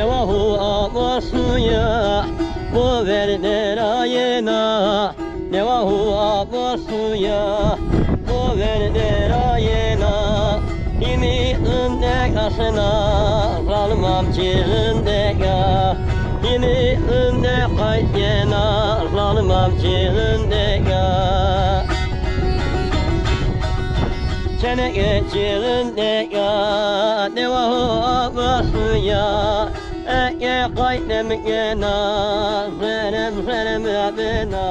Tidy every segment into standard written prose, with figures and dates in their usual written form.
ne vahu abasuya bu verder ayena ne vahu abasuya bu verder ayena İmi ınde kasına kalmam çığınde ya İmi ınde kayyena kalmam çığınde ya Çene çığınde ya devahu abasuya Eke kaydem gena Serem Rabbena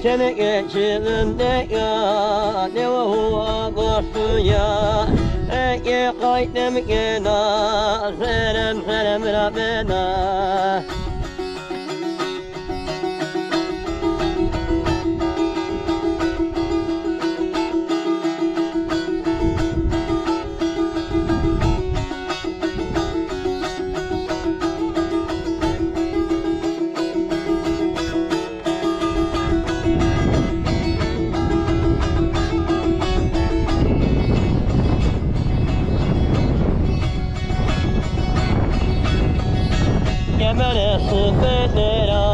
Çene geçirinde ya ne vahuva koşuya Eke kaydem gena serem Rabbena Gemere sıfedera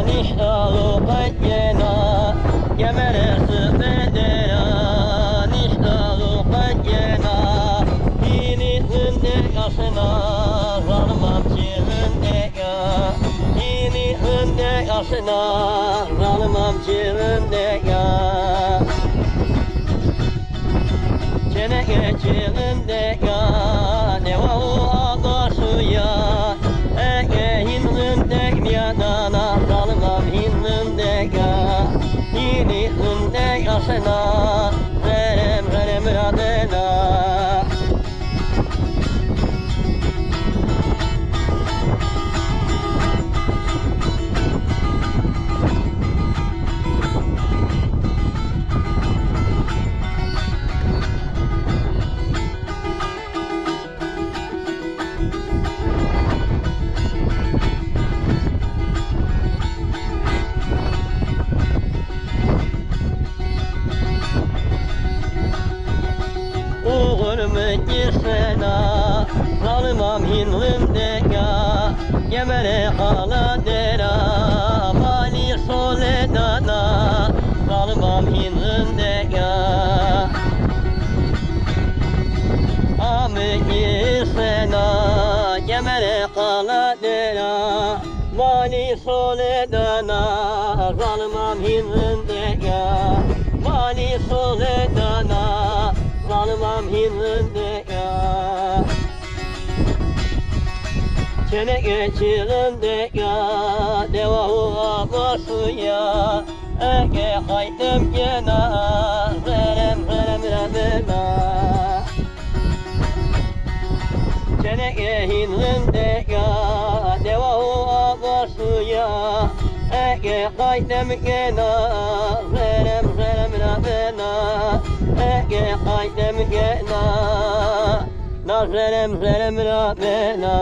niştalı kayyena Gemere sıfedera niştalı kayyena Dini hünde yaşına zalmam çığınde ya Dini hünde yaşına zalmam çığınde ya Çene geçirinde ya ne vahu ağasuya Dana salmam hindinde ya Dini hünde yaşına Serem Rabbena Girsena zalmam hinlinde ya Gemere hala dera mali soledana zalmam hinlinde ya Ame girsena gemere hala dera mali soledana zalmam hinlinde ya Mali soledana zalmam hinlinde ya Çene geçirinde ya devahu abasuya Eke kaydem gena serem Rabbena Çene hinlinde ya devahu abasuya Eke kaydem gena serem Rabbena Eke kaydem gena Nazerem Rabbena